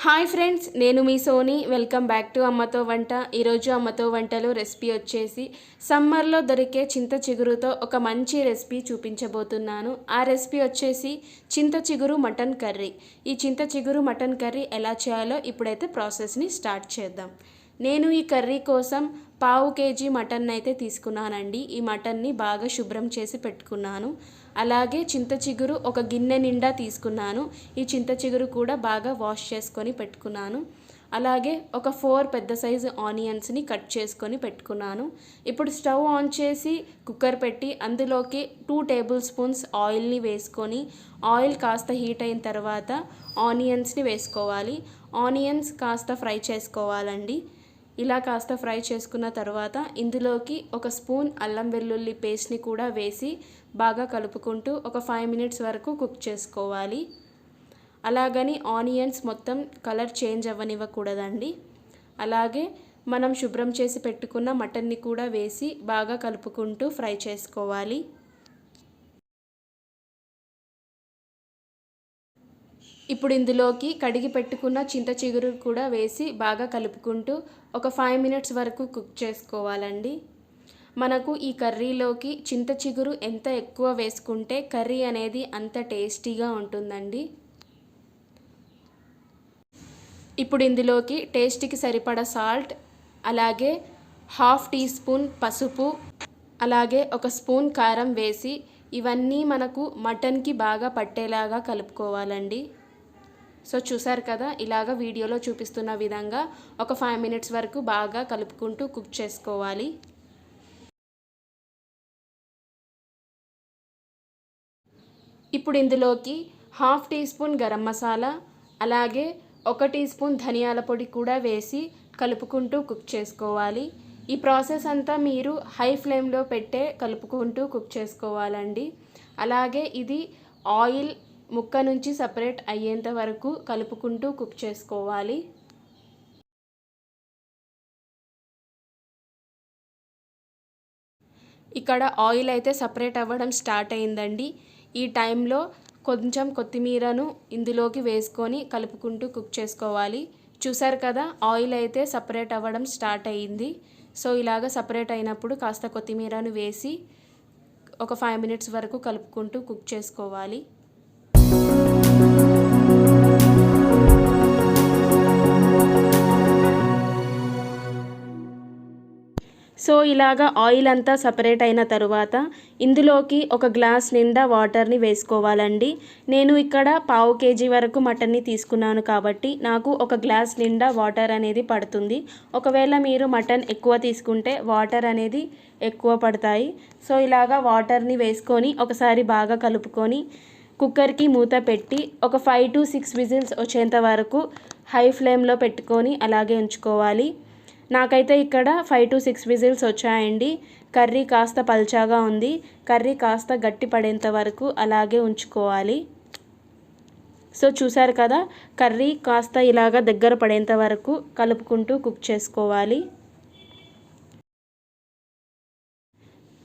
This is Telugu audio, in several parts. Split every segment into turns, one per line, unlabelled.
హాయ్ ఫ్రెండ్స్, నేను మీ సోని. వెల్కమ్ బ్యాక్ టు అమ్మతో వంట. ఈరోజు అమ్మతో వంటలో రెసిపీ వచ్చేసి సమ్మర్లో దొరికే చింత చిగురుతో ఒక మంచి రెసిపీ చూపించబోతున్నాను. ఆ రెసిపీ వచ్చేసి చింత చిగురు మటన్ కర్రీ. ఈ చింత చిగురు మటన్ కర్రీ ఎలా చేయాలో ఇప్పుడైతే ప్రాసెస్ని స్టార్ట్ చేద్దాం. నేను ఈ కర్రీ కోసం 1/2 kg మటన్ అయితే తీసుకున్నానండి. ఈ మటన్ని బాగా శుభ్రం చేసి పెట్టుకున్నాను. అలాగే చింత చిగురు ఒక గిన్నె నిండా తీసుకున్నాను. ఈ చింత చిగురు కూడా బాగా వాష్ చేసుకొని పెట్టుకున్నాను. అలాగే ఒక 4 పెద్ద సైజు ఆనియన్స్ని కట్ చేసుకొని పెట్టుకున్నాను. ఇప్పుడు స్టవ్ ఆన్ చేసి కుక్కర్ పెట్టి అందులోకి 2 టేబుల్ స్పూన్స్ ఆయిల్ని వేసుకొని ఆయిల్ కాస్త హీట్ అయిన తర్వాత ఆనియన్స్ని వేసుకోవాలి. ఆనియన్స్ కాస్త ఫ్రై చేసుకోవాలండి. ఇలా కాస్త ఫ్రై చేసుకున్న తర్వాత ఇందులోకి ఒక స్పూన్ అల్లం వెల్లుల్లి పేస్ట్ని కూడా వేసి బాగా కలుపుకుంటూ ఒక 5 minutes వరకు కుక్ చేసుకోవాలి. అలాగని ఆనియన్స్ మొత్తం కలర్ చేంజ్ అవ్వనివ్వకూడదండి. అలాగే మనం శుభ్రం చేసి పెట్టుకున్న మటన్ని కూడా వేసి బాగా కలుపుకుంటూ ఫ్రై చేసుకోవాలి. ఇప్పుడు ఇందులోకి కడిగి పెట్టుకున్న చింత చిగురు కూడా వేసి బాగా కలుపుకుంటూ ఒక 5 minutes వరకు కుక్ చేసుకోవాలండి. మనకు ఈ కర్రీలోకి చింత చిగురు ఎంత ఎక్కువ వేసుకుంటే కర్రీ అనేది అంత టేస్టీగా ఉంటుందండి. ఇప్పుడు ఇందులోకి టేస్ట్కి సరిపడా సాల్ట్, అలాగే 1/2 teaspoon పసుపు, అలాగే ఒక స్పూన్ కారం వేసి ఇవన్నీ మనకు మటన్కి బాగా పట్టేలాగా కలుపుకోవాలండి. సో చూసారు కదా, ఇలాగ వీడియోలో చూపిస్తున్న విధంగా ఒక 5 minutes వరకు బాగా కలుపుకుంటూ కుక్ చేసుకోవాలి. ఇప్పుడు ఇందులోకి 1/2 teaspoon గరం మసాలా, అలాగే 1 teaspoon ధనియాల పొడి కూడా వేసి కలుపుకుంటూ కుక్ చేసుకోవాలి. ఈ ప్రాసెస్ అంతా మీరు హై ఫ్లేమ్లో పెట్టే కలుపుకుంటూ కుక్ చేసుకోవాలండి. అలాగే ఇది ఆయిల్ ముక్క నుంచి సపరేట్ అయ్యేంత వరకు కలుపుకుంటూ కుక్ చేసుకోవాలి. ఇక్కడ ఆయిల్ అయితే సపరేట్ అవ్వడం స్టార్ట్ అయిందండి. ఈ టైంలో కొంచెం కొత్తిమీరను ఇందులోకి వేసుకొని కలుపుకుంటూ కుక్ చేసుకోవాలి. చూసారు కదా, ఆయిల్ అయితే సపరేట్ అవ్వడం స్టార్ట్ అయ్యింది. సో ఇలాగ సపరేట్ అయినప్పుడు కాస్త కొత్తిమీరను వేసి ఒక 5 minutes వరకు కలుపుకుంటూ కుక్ చేసుకోవాలి. సో ఇలాగా ఆయిల్ అంతా సపరేట్ అయిన తరువాత ఇందులోకి ఒక గ్లాస్ నిండా వాటర్ని వేసుకోవాలండి. నేను ఇక్కడ 1/2 kg వరకు మటన్ని తీసుకున్నాను కాబట్టి నాకు ఒక గ్లాస్ నిండా వాటర్ అనేది పడుతుంది. ఒకవేళ మీరు మటన్ ఎక్కువ తీసుకుంటే వాటర్ అనేది ఎక్కువ పడతాయి. సో ఇలాగా వాటర్ని వేసుకొని ఒకసారి బాగా కలుపుకొని కుక్కర్కి మూత పెట్టి ఒక 5 to 6 విజిల్స్ వచ్చేంత వరకు హై ఫ్లేమ్లో పెట్టుకొని అలాగే ఉంచుకోవాలి. నాకైతే ఇక్కడ 5 to 6 విజిల్స్ వచ్చాయండి. కర్రీ కాస్త పల్చాగా ఉంది. కర్రీ కాస్త గట్టి పడేంత వరకు అలాగే ఉంచుకోవాలి. సో చూసారు కదా, కర్రీ కాస్త ఇలాగ దగ్గర పడేంత వరకు కలుపుకుంటూ కుక్ చేసుకోవాలి.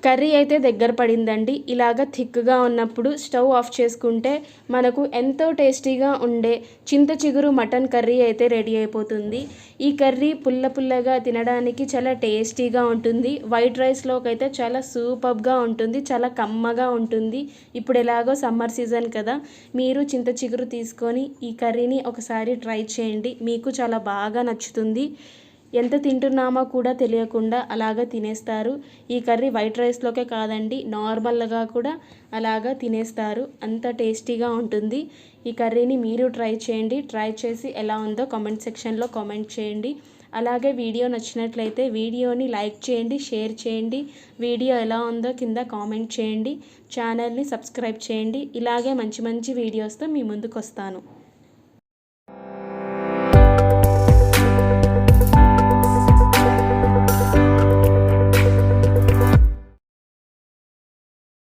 కర్రీ అయితే దగ్గర పడిందండి. ఇలాగ థిక్గా ఉన్నప్పుడు స్టవ్ ఆఫ్ చేసుకుంటే మనకు ఎంతో టేస్టీగా ఉండే చింత చిగురు మటన్ కర్రీ అయితే రెడీ అయిపోతుంది. ఈ కర్రీ పుల్లగా తినడానికి చాలా టేస్టీగా ఉంటుంది. వైట్ రైస్లోకి అయితే చాలా సూపర్గా ఉంటుంది, చాలా కమ్మగా ఉంటుంది. ఇప్పుడు ఎలాగో సమ్మర్ సీజన్ కదా, మీరు చింత చిగురు తీసుకొని ఈ కర్రీని ఒకసారి ట్రై చేయండి. మీకు చాలా బాగా నచ్చుతుంది. ఎంత తింటున్నామో కూడా తెలియకుండా అలాగా తినేస్తారు. ఈ కర్రీ వైట్ రైస్లోకే కాదండి, నార్మల్గా కూడా అలాగా తినేస్తారు. అంత టేస్టీగా ఉంటుంది. ఈ కర్రీని మీరు ట్రై చేయండి. ట్రై చేసి ఎలా ఉందో కామెంట్ సెక్షన్లో కామెంట్ చేయండి. అలాగే వీడియో నచ్చినట్లయితే వీడియోని లైక్ చేయండి, షేర్ చేయండి. వీడియో ఎలా ఉందో కింద కామెంట్ చేయండి. ఛానల్ని సబ్స్క్రైబ్ చేయండి. ఇలాగే మంచి వీడియోస్తో మీ ముందుకు వస్తాను.